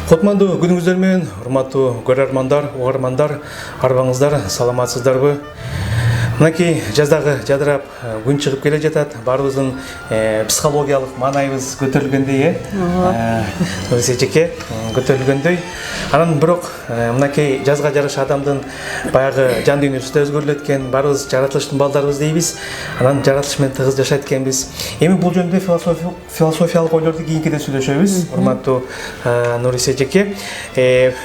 Кутмандуу күнүңүздөр менен, урматтуу көрөрмандар, угармандар, арбаңыздар, саламатсыздарбы? Мынакей жаздагы жадырап күн чыгып келе жатат. Баарыбыздын психологиялык маанайыбыз көтөрүлгөндөй, эжеке көтөрүлгөндөй. Анан бирок мынакей жазга жараша адамдын баягы жан дүйнөсү да өзгөрүлөт экен. Баарыбыз жаратылыштын балдарыбыз дейбиз. Анан жаратылыш менен тыгыз жашайт экенбиз. Эми бул жөнүндө философиялык ойлорду кийинкиде сүйлөшөбүз. Урматтуу Нурис эжеке,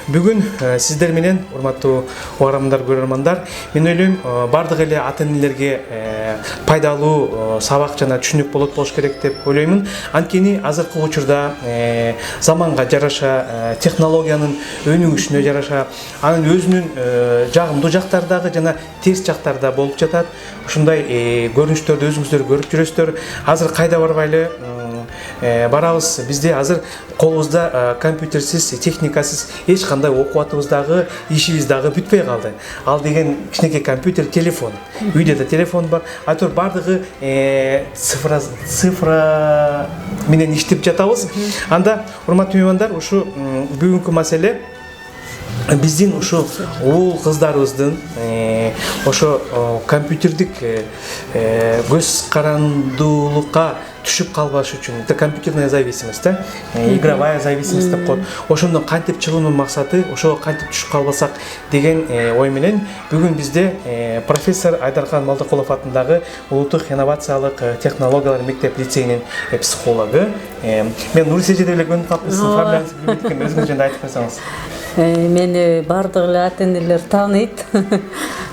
бүгүн сиздер менен, урматтуу угармандар, көрөрмандар, мен ойлойм, бардык эле ата-энелерге пайдалуу сабак жана түшүнүк болуш керек деп ойлоймун. Анткени азыркы учурда заманга жараша, технологиянын өнүгүшүнө жараша, анын өзүнүн жагымдуу жактары дагы жана терс жактары да болуп жатат. Ушундай көрүнүштөрдү өзүңүздөр көрүп жүрөсүздөр. Азыр кайда барбайлы барабыз. Бизде азыр колубузда компьютерсиз, техникасыз эч кандай окубатыбыз дагы, ишибиз дагы бүтпөй калды. Ал деген кичинекей компьютер, телефон. Үйдө да телефон бар. Айтор бардыгы цифра менен иштеп жатабыз. Анда, урматтуу меймандар, ушу бүгүнкү маселе биздин ушу уул кыздарыбыздын ошо компьютердик көз карандуулукка түшүп калбаш үчүн, это компьютерная зависимость, игровая зависимость деп коет. Ошондон кантип чыгуунун максаты, ошого кантип түшүп калбасак деген ой менен бүгүн бизде профессор Айдархан Малдыкулов атындагы Улуттук инновациялык технологиялар мектеп лицейинин психологу. Мен Нурис эже деп эле көрүнүп калыптыр, сиздин фамилияңызды билбейт экен, өзүңүз жөнүндө айтып койсоңуз. Мени бардык эле ата-энелер тааныйт.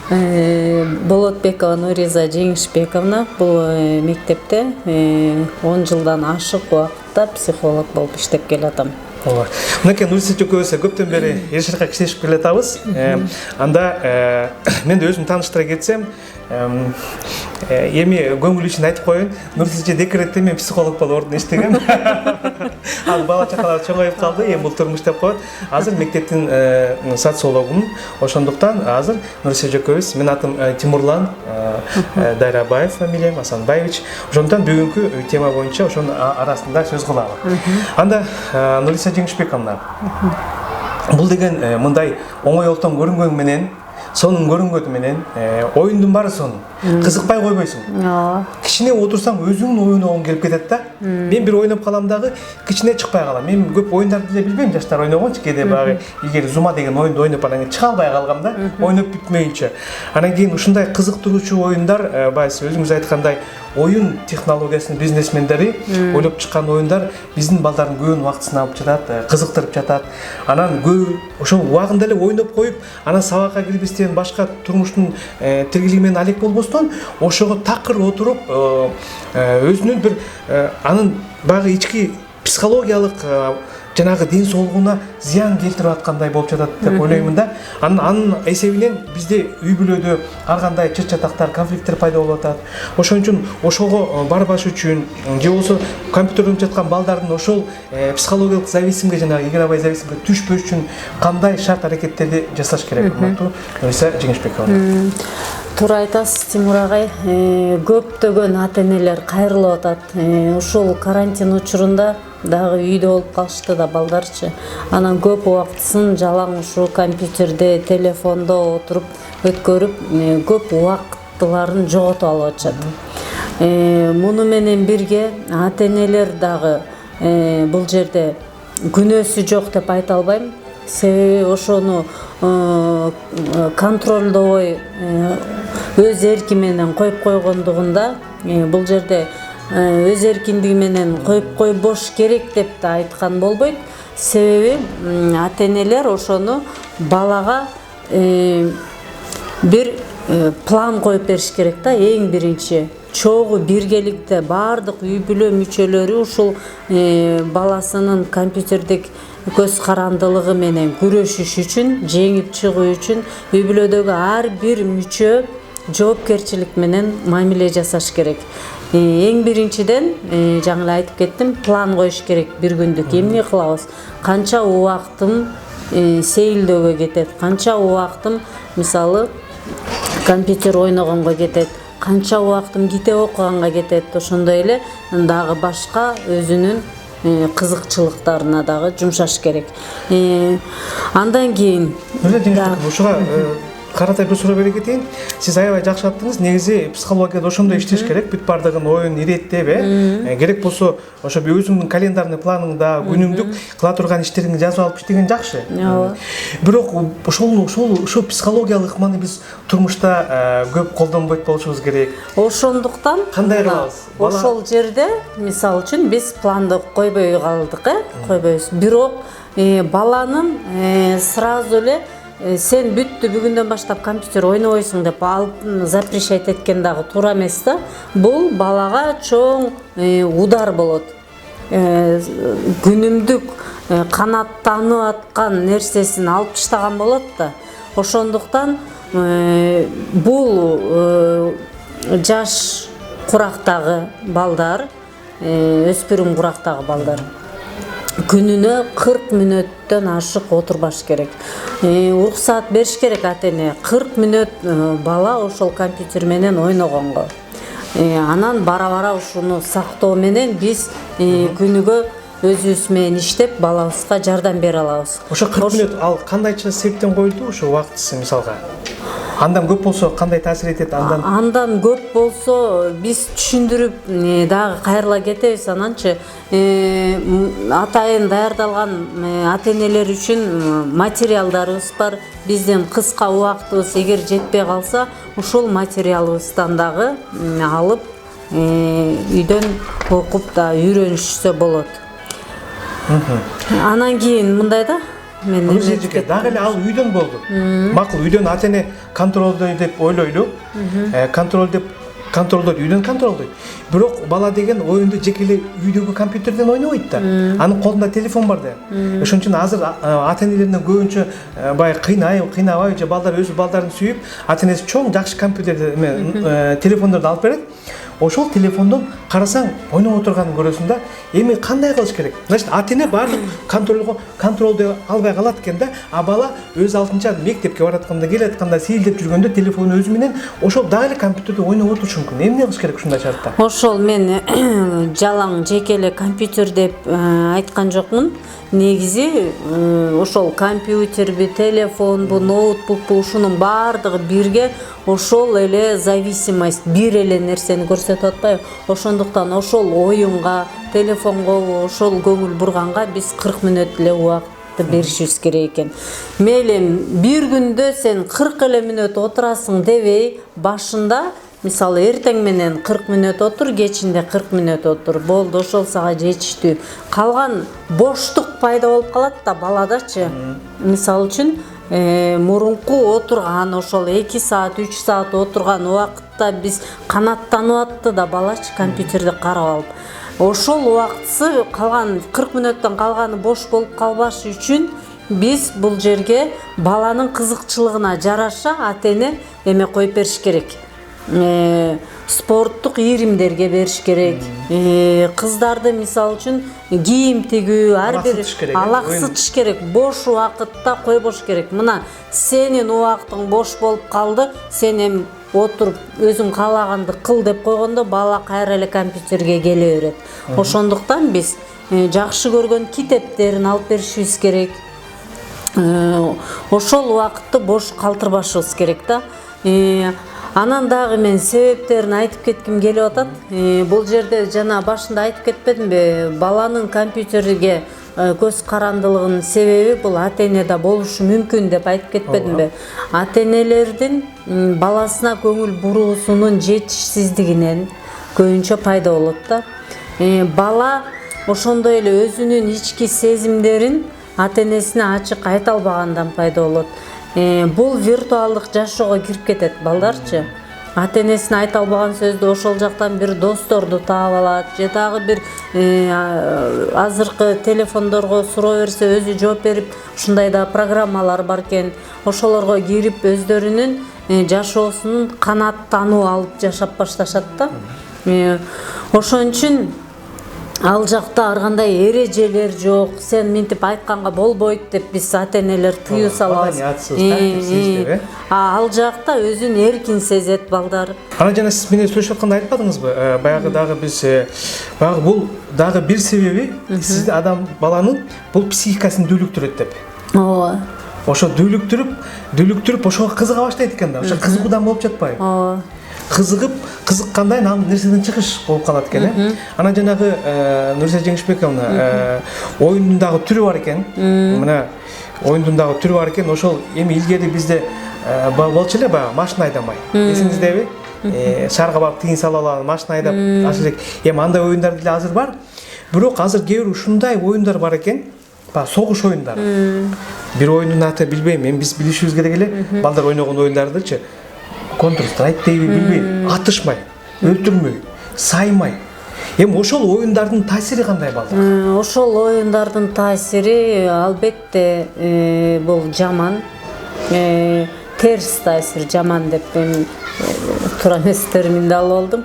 Болотбекова Нуриза Жеңишбековна бул мектепте 10 жылдан ашык убакытта психолог болуп иштеп келатам. Мынакей Нурис экөөбүз көптөн бери эл шаркка киштешип келатабыз. Анда мен өзүм тааныштыра кетсем, эми көңүл үчүн айтып коеюн, Нурис эже декретте мен психолог болуп ордун иштегем. Ал бала чакалар чоңоюп калды, эми бул турмуш деп коет. Азыр мектептин социологумун. Ошондуктан азыр Нурис экөөбүз, менин атым Тимурлан Дайрабаев, фамилиям Асанбаевич. Ошондуктан бүгүнкү тема боюнча ошонун арасында сөз кылалы. Анда Нурис Жеңишбековна, бул деген мындай оңой олтон көрүнгөн менен, сонун көрүнгөнү менен оюндун баары сонун. Кызыкпай койбойсуң. Кичине отурсаң өзүңдүн оюногуң келип кетет да. Мен бир ойноп калам дагы, кичине чыкпай калам. Мен көп оюндарды деле билбейм, жаштар ойногончу, кээде баягы илгери Зума деген оюнду ойноп анан кийин чыга албай калгам да, ойноп бүтмөйүнчө. Анан кийин ушундай кызыктыруучу оюндар, баягы өзүңүз айткандай, оюн технологиясынын бизнесмендери ойлоп чыккан оюндар биздин балдардын көбүн убактысын алып жатат, кызыктырып жатат. Анан ошол убагында эле ойноп коюп, анан сабакка кирбестен башка турмуштун тиргилиги менен алек болбостон, ошого такыр отуруп, өзүнүн бир анын баягы ички психологиялык жанагы ден соолугуна зыян келтирип аткандай болуп жатат деп ойлоймун да. Анын эсебинен бизде үй бүлөдө ар кандай чыр чатактар, конфликттер пайда болуп атат. Ошон үчүн ошого барбаш үчүн же болбосо компьютер ойноп жаткан балдардын ошол психологиялык зависимге, жанагы игровой зависимге түшпөш үчүн кандай шарт аракеттерди жасаш керек? Нуриса Жеңишбековна. Туура айтасыз, Тимур агай. Көптөгөн ата-энелер кайрылып атат. Ушул карантин учурунда дагы үйдө болуп калышты да балдарчы. Анан көп убактысын жалаң ушу компьютерде, телефондо отуруп өткөрүп, көп убактыларын жоготуп алып атышат. Муну менен бирге ата-энелер дагы бул жерде күнөөсү жок деп айта албайм. Себеби ошону контролдобой өз эрки менен коюп койгондугунда, бул жерде өз эркиндиги менен коюп койбош керек деп да айткан болбойт. Себеби ата-энелер ошону балага бир план коюп бериш керек да. Эң биринчи чогуу биргеликте баардык үй бүлө мүчөлөрү ушул баласынын компьютердик көз карандылыгы менен күрөшүш үчүн, жеңип чыгуу үчүн үй бүлөдөгү ар бир мүчө жоопкерчилик менен мамиле жасаш керек. Эң биринчиден, жаңы эле айтып кеттим, план коюш керек бир күндүк. Эмне кылабыз? Канча убактым сейилдөөгө кетет? Канча убактым, мисалы, компьютер ойногонго кетет? Канча убактым китеп окуганга кетет? Ошондой эле дагы башка өзүнүн кызыкчылыктарына дагы жумшаш керек. Андан кийин ушуга карата бир суроо бере кетейин. Сиз аябай жакшы айттыңыз. Негизи психологияда ошондой иштеш керек. Бүт бардыгын оюн иреттеп, керек болсо ошо өзүңдүн календарный планыңда күнүмдүк кыла турган иштериңди жазып алып иштеген жакшы. Бирок ошол психологиялык ыкманы биз турмушта көп колдонбойт болушубуз керек. Ошондуктан кандай кылабыз? Ошол жерде мисалы үчүн биз планды койбой калдык, койбойбуз. Бирок баланын сразу эле сен бүттү бүгүндөн баштап компьютер ойнобойсуң деп алып запрещать эткен дагы туура эмес да. Бул балага чоң удар болот. Күнүмдүк канаттанып аткан нерсесин алып таштаган болот да. Ошондуктан бул жаш курактагы балдар, өспүрүм курактагы балдар күнүнө 40 мүнөттөн ашык отурбаш керек. Уруксаат бериш керек ата-эне 40 мүнөт бала ошол компьютер менен ойногонго. Анан бара-бара ушуну сактоо менен биз күнүгө өзүбүз менен иштеп балабызга жардам бере алабыз. Ошо 40 мүнөт ал кандайча себептен коюлду ошо убактысы мисалга? Андан көп болсо кандай таасир этет? Андан көп болсо биз түшүндүрүп дагы кайрыла кетебиз. Ананчы атайын даярдалган ата-энелер үчүн материалдарыбыз бар. Биздин кыска убактыбыз эгер жетпей калса, ушул материалыбыздан дагы алып үйдөн окуп да үйрөнүшсө болот. Анан кийин мындай да дагы эле ал үйдөн болду. Макул үйдөн ата-эне контролдой деп ойлойлу. Контролдойт, үйдөн контролдойт. Бирок бала деген оюнду жеке эле үйдөгү компьютерден ойнобойт да. Анын колунда телефон бар да. Ошон үчүн азыр ата-энелерден көбүнчө баягы кыйнабай же балдар өз балдарын сүйүп, ата-энеси чоң жакшы компьютерди телефондорду алып берет. Ошол телефондон карасаң ойноп отурганын көрөсүң да. Эми кандай кылыш керек? Значит, ата-эне баардык контролду албай калат экен да. А бала өз алдынча мектепке баратканда, келатканда сейилдеп жүргөндө телефону өзү менен ошол дагы эле компьютерде ойноп отурушу мүмкүн. Эмне кылыш керек ушундай шартта? Ошол мен жалаң жеке эле компьютер деп айткан жокмун. Негизи ошол компьютерби, телефонбу, ноутбукпу ушунун баардыгы бирге ошол эле зависимость, бир эле нерсени көрсөтүп атпайбы? Ошондуктан ошол оюнга, телефонго, ошол көңүл бурганга биз 40 мүнөт эле убакытты беришибиз керек экен. Мейли бир күндө сен 40 эле мүнөт отурасың дебей, башында мисалы эртең менен 40 мүнөт отур, кечинде 40 мүнөт отур. Болду, ошол сага жетиштүү. Калган боштук пайда болуп калат да баладачы. Мисалы үчүн мурунку отурган ошол 2 саат, 3 саат отурган убакытта биз канаттанып атты да балачы компьютерди карап алып. Ошол убактысы калган 40 мүнөттөн калганы бош болуп калбаш үчүн биз бул жерге баланын кызыкчылыгына жараша ата-эне эме коюп бериш керек. Спорттук ийримдерге бериш керек. Кыздарды мисалы үчүн кийим тигүү, ар бир алаксытыш керек. Бош убакытта койбош керек. Мына сенин убактың бош болуп калды, сен эми отуруп өзүң каалаганды кыл деп койгондо бала кайра эле компьютерге келе берет. Ошондуктан биз жакшы көргөн китептерин алып беришибиз керек. Ошол убакытты бош калтырбашыбыз керек да. Анан дагы мен себептерин айтып кетким келип атат. Бул жерде жана башында айтып кетпедимби? Баланын компьютерге көз карандылыгынын себеби бул ата-энеде болушу мүмкүн деп айтып кетпедимби? Ата-энелердин баласына көңүл буруусунун жетишсиздигинен көбүнчө пайда болот да. Бала ошондой эле өзүнүн ички сезимдерин ата-энесине ачык айта албагандан пайда болот. Бул виртуалдык жашоого кирип кетет балдарчы. Ата-энесине айта албаган сөздү ошол жактан бир досторду таап алат, же дагы бир азыркы телефондорго суроо берсе өзү жооп берип, ушундай да программалар бар экен. Ошолорго кирип өздөрүнүн жашоосунун канаттануу алып жашап башташат да. Ошон үчүн Ал жакта ар кандай эрежелер жок. Сен минтип айтканга болбойт деп биз ата-энелер тыюу салабыз. Ал жакта өзүн эркин сезет балдар. Ана жана сиз менен сүйлөшүп атканда айтпадыңызбы? Баягы дагы биз баягы бул дагы бир себеби сиз адам баланын бул психикасын дүүлүктүрөт деп. Ооба. Ошо дүүлүктүрүп ошого кызыга баштайт экен да. Ошо кызыгуудан болуп жатпайбы? Ооба. Кызыккандай ал нерседен чыгыш болуп калат экен. Ана жанагы Нурсия Жеңишбековна оюндун дагы түрү бар экен. Мына оюндун дагы түрү бар экен. Ошол эми илгери бизде болчу эле баягы машина айдамай. Эсиңиздеби? Шаарга барып тыйын сала алган машина айдап ашырек. Эми андай оюндар деле азыр бар. Бирок азыр кээ бир ушундай оюндар бар экен. Баягы согуш оюндары. Бир оюндун аты билбейм. Эми биз билишибиз керек эле. Балдар ойногон оюндардычы. Counter-Strike дейби билбейм. Атышмай, өлтүрмөй, саймай. Эми ошол оюндардын таасири кандай балдар? Ошол оюндардын таасири албетте бул жаман. Терс таасир, жаман деп мен туура эмес терминди алып алдым.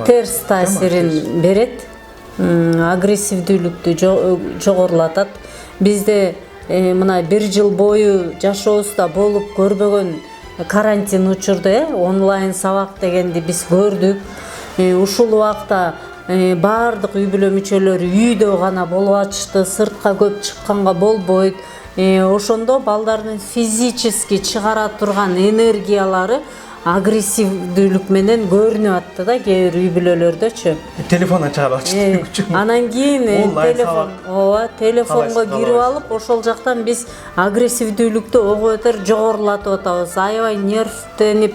Терс таасирин берет. Агрессивдүүлүктү жогорулатат. Бизде мына 1 жыл бою жашообузда болуп көрбөгөн карантин учурда онлайн сабак дегенди биз көрдүк. Ушул убакта баардык үй бүлө мүчөлөрү үйдө гана болуп атышты, сыртка көп чыкканга болбойт. Ошондо балдардын физически чыгара турган энергиялары агрессивдүүлүк менен көрүнүп атты да кээ бир үй бүлөлөрдөчү. Телефондон чыгарып атышты. Анан кийин телефонго кирип алып, ошол жактан биз агрессивдүүлүктү ого бетер жогорулатып атабыз. Аябай нервтенип,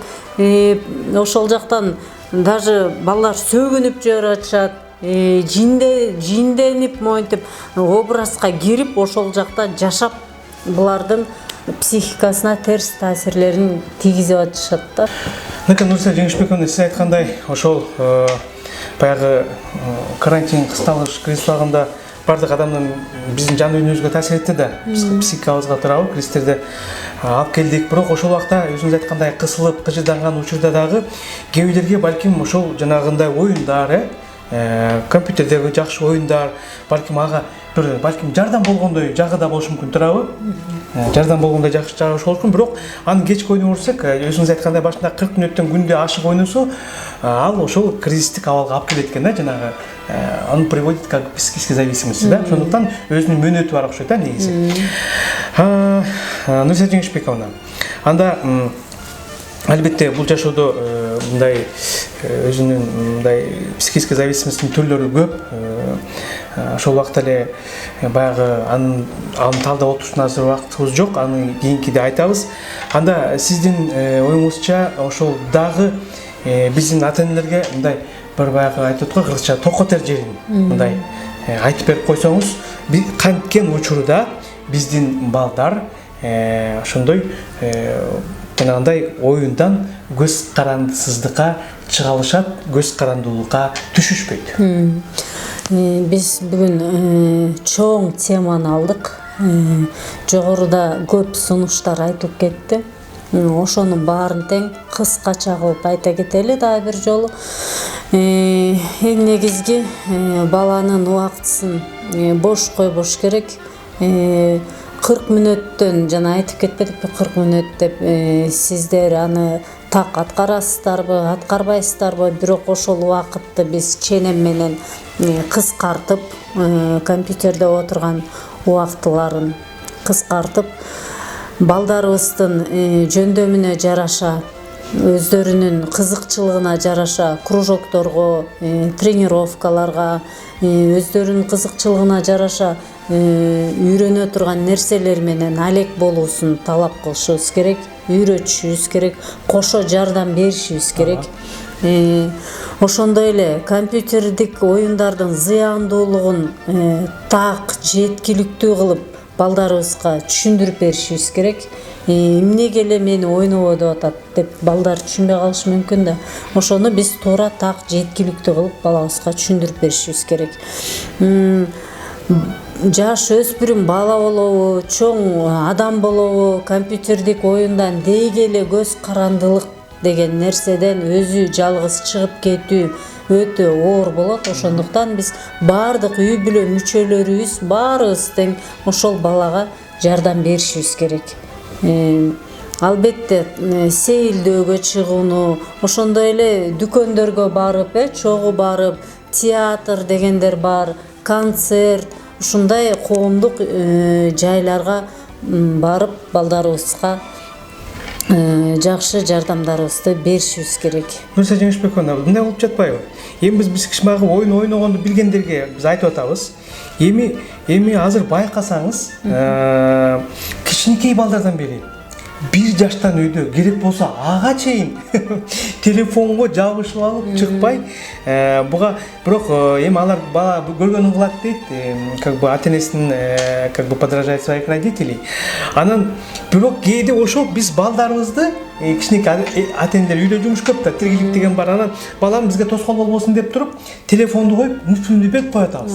ошол жактан даже балдар сөгүнүп жиберип атышат. Жинденип монтип образга кирип, ошол жакта жашап булардын психикасына терс таасирлерин тийгизип атышат да. Нурсия Жеңишбековна, сиз айткандай, ошол баягы карантин кысталыш кризислагында бардык адамдын биздин жан дүйнөбүзгө таасир этти да. Психикабызга туурабы кризистерди алып келдик. Бирок ошол убакта өзүңүз айткандай кысылып, кыжырданган учурда дагы кээ бирлерге балким ошол жанагындай оюндар, компьютердеги жакшы оюндар, балким ага балким жардам болгондой жагы да болушу мүмкүн, туурабы? Жардам болгондой жагы болушу мүмкүн, бирок аны кечке ойноо көрсөк, өзүңүз айткандай башында 40 мүнөттөн күндө ашык ойносо, ал ошол кризистик абалга алып келет экен да, жанагы он приводит к психической зависимости, да? Ошондуктан өзүнүн мөөнөтү бар окшойт да негизи. Нурсия Жеңишбековна, анда албетте бул жашоодо мындай өзүнүн мындай психический зависимосттун түрлөрү көп. Ошол убакта эле баягы аны талдап отуруштун азыр убактыбыз жок, аны кийинкиде айтабыз. Анда сиздин оюңузча ошол дагы биздин ата-энелерге мындай бир баягы айтып аткан кыргызча токотер жерин мындай айтып берип койсоңуз, канткен учурда биздин балдар ошондой жанагындай оюндан көз карандысыздыкка чыга алышат, көз карандуулукка түшүшпөйт. Биз бүгүн чоң теманы алдык. Жогоруда көп сунуштар айтылып кетти. Ошонун баарын тең кыскача кылып айта кетели дагы бир жолу. Эң негизги баланын убактысын бош койбош керек. 40 мүнөттөн жана айтып кетпедикпи 40 мүнөт деп, сиздер аны так аткарасыздарбы, аткарбайсыздарбы, бирок ошол убакытты биз ченем менен кыскартып, компьютерде отурган убактыларын кыскартып, балдарыбыздын жөндөмүнө жараша, өздөрүнүн кызыкчылыгына жараша кружокторго, тренировкаларга, өздөрүнүн кызыкчылыгына жараша үйрөнө турган нерселер менен алек болуусун талап кылышыбыз керек, үйрөтүшүбүз керек, кошо жардам беришибиз керек. Ошондой эле компьютердик оюндардын зыяндуулугун так жеткиликтүү кылып балдарыбызга түшүндүрүп беришибиз керек. Эмнеге эле мени ойнобо деп атат деп балдар түшүнбөй калышы мүмкүн да. Ошону биз туура так жеткиликтүү кылып балабызга түшүндүрүп беришибиз керек. Жаш өспүрүм бала болобу, чоң адам болобу, компьютердик оюндан дейге эле көз карандылык деген нерседен өзү жалгыз чыгып кетүү өтө оор болот. Ошондуктан биз баардык үй бүлө мүчөлөрүбүз баарыбыз тең ошол балага жардам беришибиз керек. Албетте сейилдөөгө чыгууну, ошондой эле дүкөндөргө барып, чогуу барып, театр дегендер бар, концерт, ушундай коомдук жайларга барып балдарыбызга жакшы жардамдарыбызды беришибиз керек. Нурса Жеңишбековна, мындай болуп жатпайбы? Эми биз кичмагы оюн ойногонду билгендерге биз айтып атабыз. Эми азыр байкасаңыз, кичинекей балдардан бери 1 жаштан үйдө керек болсо ага чейин телефонго жабышып алып чыкпай, буга бирок эми алар бала көргөнүн кылат дейт, как бы ата-энесинин как бы подражать своих родителей. Анан бирок кээде ошол биз балдарыбызды кичинекей ата-энелер үйдө жумуш көп да, тиргийлик деген бар. Анан балам бизге тоскоол болбосун деп туруп, телефонду коюп, мультфильмди берип коюп атабыз.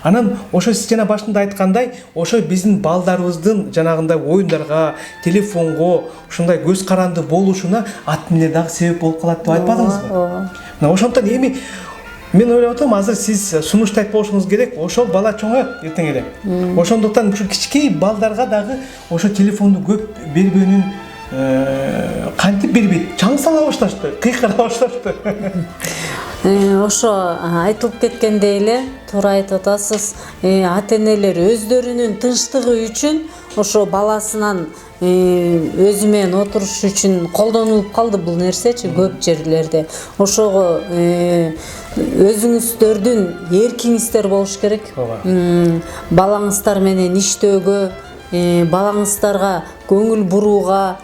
Анан ошо сиз жана башында айткандай, ошо биздин балдарыбыздын жанагындай оюндарга, телефонго ушундай көз каранды болушуна ата-энелер дагы себеп болуп калат деп айтпадыңызбы? Мына ошондуктан эми мен ойлоп атам, азыр сиз сунушту айтып болушуңуз керек, ошол бала чоңоет эртең эле. Ошондуктан ушу кичинекей балдарга дагы ошо телефонду көп бербөөнүн кантип бербейт, чаң сала башташты, кыйкыра башташты. Ошо айтылып кеткендей эле туура айтып атасыз. Ата-энелер өздөрүнүн тынчтыгы үчүн ошо баласынан өзү менен отуруш үчүн колдонулуп калды бул нерсечи көп жерлерде. Ошого өзүңүздөрдүн эркиңиздер болуш керек. Балаңыздар менен иштөөгө, балаңыздарга көңүл бурууга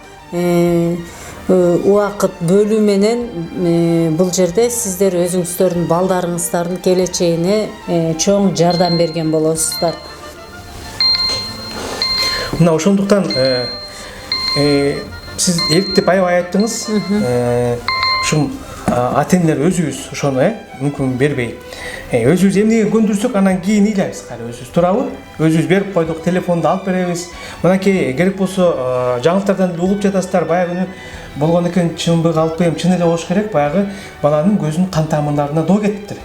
убакыт бөлүү менен бул жерде сиздер өзүңүздөрдүн балдарыңыздардын келечегине чоң жардам берген болосуздар. Мына ошондуктан сиз эртеп аябай айттыңыз. Ушул ата-энелер өзүбүз ошону мүмкүн бербей, өзүбүз эмнеге көндүрсөк анан кийин ыйлайбыз кайра өзүбүз, туурабы? Өзүбүз берип койдук, телефонду алып беребиз. Мынакей керек болсо жаңылыктардан угуп жатасыздар, баягы күнү болгон экен, чынбы калпы, эми чын эле болуш керек, баягы баланын көзүнүн кан тамырларына доо кетиптир.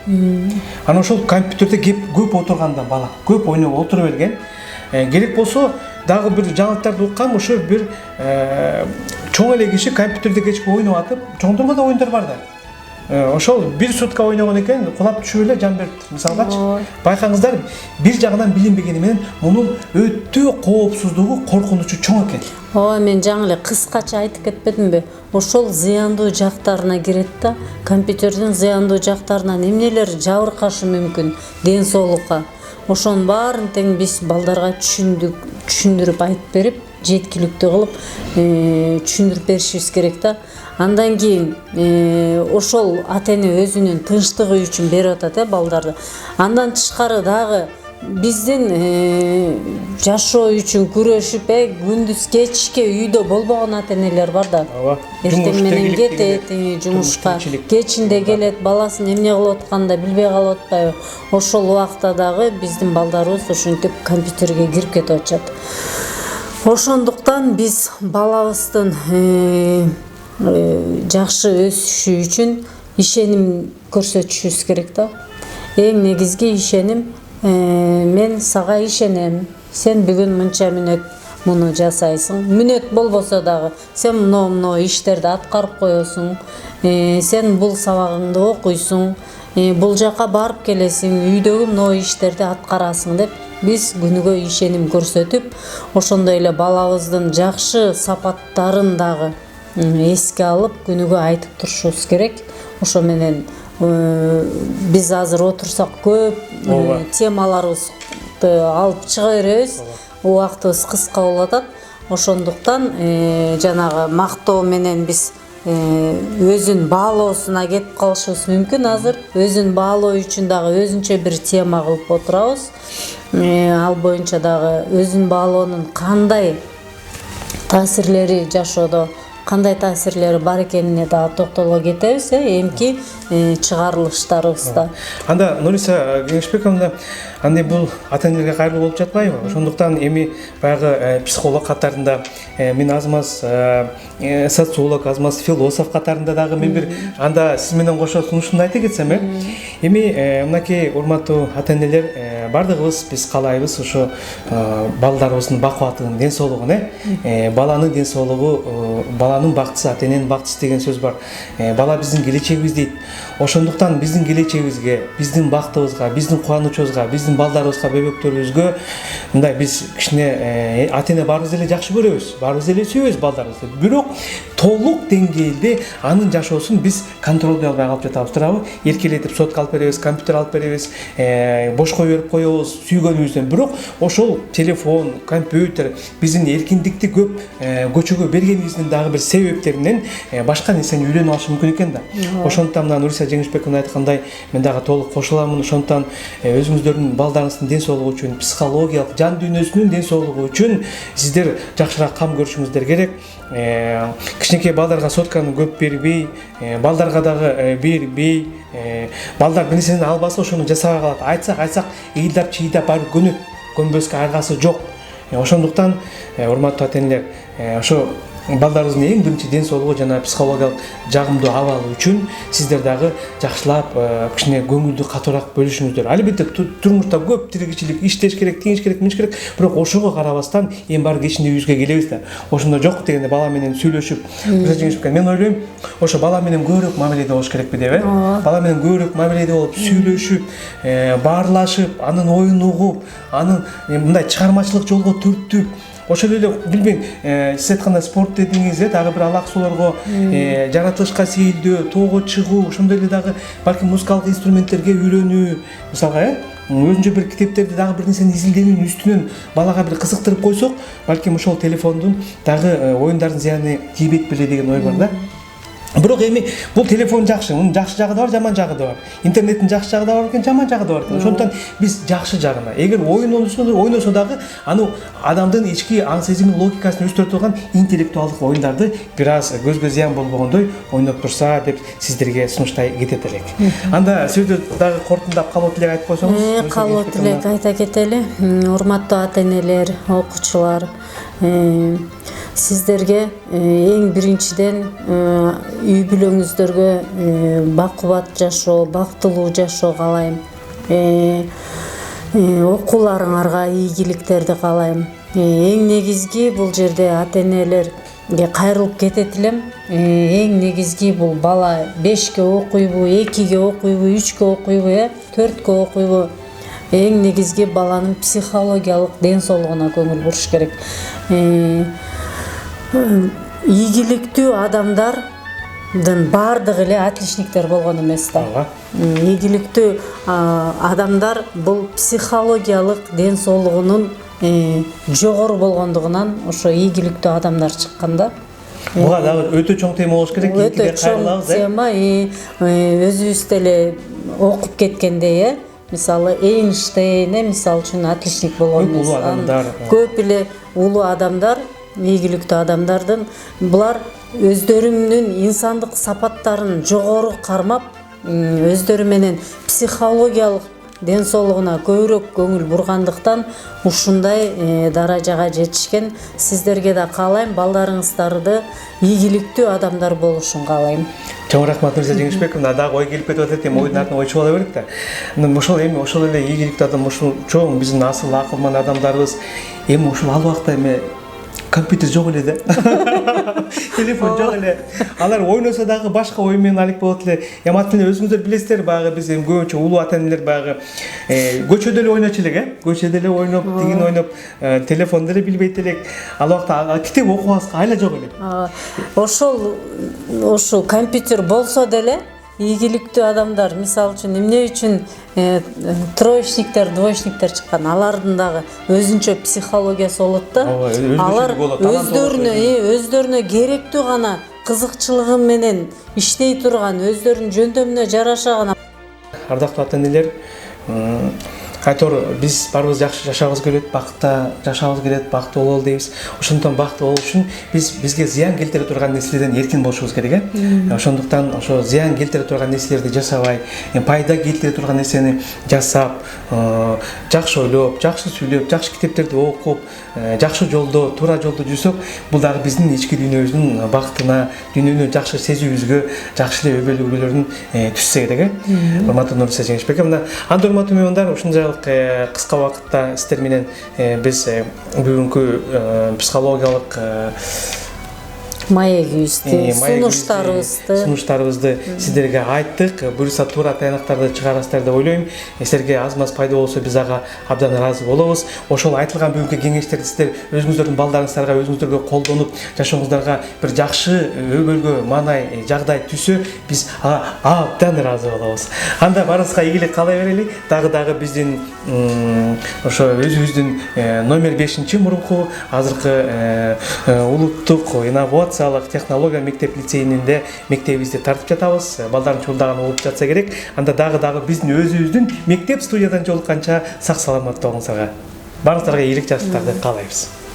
Анан ошол компьютерде көп отурганда бала, көп ойноп отура берген, керек болсо дагы бир жаңылыктарды уккам, ошо бир чоң эле киши компьютерде кечке ойноп атып, чоңдорго да оюндар бар да. Ошол 1 сутка ойногон экен, кулап түшүп эле жан бериптир. Мисалгачы, байкаңыздар, бир жагынан билинбегени менен мунун өтө коопсуздугу, коркунучу чоң экен. Мен жаңы эле кыскача айтып кетпедимби? Ошол зыяндуу жактарына кирет да, компьютердин зыяндуу жактарынан эмнелер жабыркашы мүмкүн ден соолукка. Ошонун баарын тең биз балдарга түшүндүрүп айтып берип, жеткиликтүү кылып түшүндүрүп беришибиз керек да. Андан кийин ошол ата-эне өзүнүн тынчтыгы үчүн берип атат балдарды. Андан тышкары дагы биздин жашоо үчүн күрөшүп, күндүз кечке үйдө болбогон ата-энелер бар да. Эртең менен кетет жумушка, кечинде келет, баласын эмне кылып атканын да билбей калып атпайбы? Ошол убакта дагы биздин балдарыбыз ушинтип компьютерге кирип кетип атышат. Ошондуктан биз балабыздын жакшы өсүшү үчүн ишеним көрсөтүшүбүз керек да. Эң негизги ишеним, мен сага ишенем. Сен бүгүн мынча мүнөт муну жасайсың. Мүнөт болбосо дагы сен мына иштерди аткарып коесуң. Сен бул сабагыңды окуйсуң. Бул жака барып келесиң, үйдөгү мына иштерди аткарасың деп биз күнүгө ишеним көрсөтүп, ошондой эле балабыздын жакшы сапаттарын дагы эске алып күнүгө айтып турушубуз керек. Ошо менен биз азыр отурсак көп темаларыбызды алып чыга беребиз. Убактыбыз кыска болуп атат. Ошондуктан жанагы мактоо менен биз өзүн баалоосуна кетип калышыбыз мүмкүн азыр. Өзүн баалоо үчүн дагы өзүнчө бир тема кылып отурабыз. Ал боюнча дагы өзүн баалоонун кандай таасирлери жашоодо кандай таасирлери бар экенине дагы токтоло кетебиз эмки чыгарылыштарыбызда. Анда Нуриса Кеңешбековна, андай бул ата энелерге кайрылуу болуп жатпайбы? Ошондуктан эми баягы психолог катарында мен азмаз социолог, азмаз философ катарында дагы мен бир анда сиз менен кошо сунушумду айта кетсем, эми мынакей урматтуу ата энелер, бардыгыбыз биз каалайбыз ошо балдарыбыздын бакубаттыгын, ден соолугун, баланын ден соолугу, баланын бактысы, ата эненин бактысы деген сөз бар. Бала биздин келечегибиз дейт. Ошондуктан биздин келечегибизге, биздин бактыбызга, биздин кубанычыбызга, биздин балдарыбызга, бөбөктөрүбүзгө мындай биз кичине ата эне баарыбыз деле жакшы көрөбүз, баарыбыз деле сүйөбүз балдарыбызды. Бирок толук деңгээлде анын жашоосун биз контролдой албай калып жатабыз, туурабы? Эркелетип сотко алып беребиз, компьютер алып беребиз, бошко берип коебуз сүйгөнүбүздөн. Бирок ошол телефон, компьютер биздин эркиндикти көп көчөгө бергенибиздин дагы бир себептеринен башка нерсени үйлөнүп алышы мүмкүн экен да. Ошондуктан мына Нуриса Жеңишбековна айткандай мен дагы толук кошуламын. Ошондуктан өзүңүздөрдүн балдарыңыздын ден соолугу үчүн, психологиялык, жан дүйнөсүнүн ден соолугу үчүн сиздер жакшыраак кам көрүшүңүздөр керек. Кичинекей балдарга сотканы көп бербей, балдарга дагы бербей, балдар бир нерсени албаса ошону жасабай калат. Айтсак ыйылдап чыйдап барып көнөт. Көнбөскө аргасы жок. Ошондуктан урматтуу ата энелер, ошо балдарыбыздын эң биринчи ден соолугу жана психологиялык жагымдуу абалы үчүн сиздер дагы жакшылап кичине көңүлдү катуураак бөлүшүңүздөр. Албетте турмушта көп тиричилик, иштеш керек, тигиш керек, миш керек, бирок ошого карабастан эми баары кечинде үйүбүзгө келебиз да. Ошондо жок дегенде бала менен сүйлөшүп, мен ойлойм, ошо бала менен көбүрөөк мамиледе болуш керекпи деп, бала менен көбүрөөк мамиледе болуп, сүйлөшүп, баарлашып, анын оюн угуп, анын мындай чыгармачылык жолго түртүп, ошол эле билбейм, сиз айткандай спорт дедиңиз, дагы бир алаксууларга, жаратылышка сейилдөө, тоого чыгуу, ошондой эле дагы балким музыкалык инструменттерге үйрөнүү, мисалга, өзүнчө бир китептерди дагы бир нерсени изилдөөнүн үстүнөн балага бир кызыктырып койсок, балким ошол телефондун дагы оюндардын зыяны тийбейт беле деген ой бар да. Бирок эми бул телефон жакшы, мунун жакшы жагы да бар, жаман жагы да бар. Интернеттин жакшы жагы да бар экен, жаман жагы да бар экен. Ошондуктан биз жакшы жагына, эгер ойносо дагы аны адамдын ички аң сезими логикасын өстүрө турган интеллектуалдык оюндарды бир аз көзгө зыян болбогондой ойноп турса деп сиздерге сунуштай кетет элек. Анда сөздү дагы кортундап калуу тилек айтып койсоңуз. Калуу тилек айта кетели. Урматтуу ата энелер, окуучулар, сиздерге эң биринчиден үй бүлөңүздөргө бакубат жашоо, бактылуу жашоо каалайм. Окууларыңарга ийгиликтерди каалайм. Эң негизги бул жерде ата энелерге кайрылып кетет элем. Эң негизги бул бала 5ке окуйбу, 2ге окуйбу, 3ке окуйбу, 4ке окуйбу. Эң негизги баланын психологиялык ден соолугуна көңүл буруш керек. Ийгиликтүү адамдардын баардыгы эле отличниктер болгон эмес да. Ийгиликтүү адамдар бул психологиялык ден соолугунун жогору болгондугунан ошо ийгиликтүү адамдар чыккан да. Буга дагы өтө чоң тема болуш керек. Өтө чоң тема, өзүбүз деле окуп кеткендей, мисалы Эйнштейн, мисалы үчүн отличник болгон эмес. Көп эле улуу адамдар, ийгиликтүү адамдардын булар өздөрүнүн инсандык сапаттарын жогору кармап, өздөрү менен психологиялык ден соолугуна көбүрөөк көңүл бургандыктан ушундай даражага жетишкен. Сиздерге да каалайм, балдарыңыздарды ийгиликтүү адамдар болушун каалайм. Чоң рахмат Нуриса Жеңишбековна, дагы ой келип кетип атат, эми ойдун артынан ой чыга берет да. Ошол эле ийгиликтүү адам, ушул чоң биздин асыл акылман адамдарыбыз эми ушул ал убакта эми компьютер жок эле да. Телефон жок эле. Алар ойносо дагы башка ой менен алек болот эле. Ат менен өзүңүздөр билесиздер, багы биз эми көбүнчө улуу ата энелер багы көчөдө эле ойночу элек, көчөдө эле ойноп, тигин ойноп, телефон деле билбейт элек. Ал убакта китеп окубаска айла жок элек. Ошол компьютер болсо деле ийгиликтүү адамдар, мисалы үчүн эмне үчүн троечниктер, двоечниктер чыккан, алардын дагы өзүнчө психологиясы болот да. Алар өздөрүнө керектүү гана кызыкчылыгы менен иштей турган, өздөрүнүн жөндөмүнө жараша гана. Ардактуу ата энелер, айтор биз барыбыз жакшы жашагыбыз келет, бакытта жашагыбыз келет, бакыттуу бололу дейбиз. Ошондуктан бакыттуу болуу үчүн бизге зыян келтире турган нерселерден эркин болушубуз керек. Ошондуктан ошо зыян келтире турган нерселерди жасабай, пайда келтире турган нерсени жасап, жакшы ойлоп, жакшы сүйлөп, жакшы китептерди окуп, жакшы жолдо, туура жолдо жүрсөк, бул дагы биздин ички дүйнөбүздүн бакытына, дүйнөнү жакшы сезүүбүзгө, жакшы эле өбөлгөлөрүн түшсө керек. Урматтуу Нурсия Жеңишбек, мына анда урматтуу меймандар, ушунчалык кыска убакытта сиздер менен биз бүгүнкү психологиялык маегибизди, сунуштарыбызды сиздерге айттык. Буюрса туура тыянактарды чыгарасыздар деп ойлойм. Сиздерге аз маз пайда болсо биз ага абдан ыраазы болобуз. Ошол айтылган бүгүнкү кеңештерди сиздер өзүңүздөрдүн балдарыңыздарга, өзүңүздөргө колдонуп, жашооңуздарга бир жакшы өбөлгө, маанай, жагдай түшсө, биз абдан ыраазы болобуз. Анда барыбызга ийгилик каалай берели. Дагы биздин ошо өзүбүздүн номер 5-мурунку азыркы улуттук инновациялык технология мектеп-лицейинде мектебибизди тартып жатабыз. Балдарын чуулдаган угуп жатса керек. Анда дагы биздин өзүбүздүн мектеп студиядан жолукканча сак саламат болуңуздарга, баарыңыздарга ийгилик жакшылыктарды каалайбыз.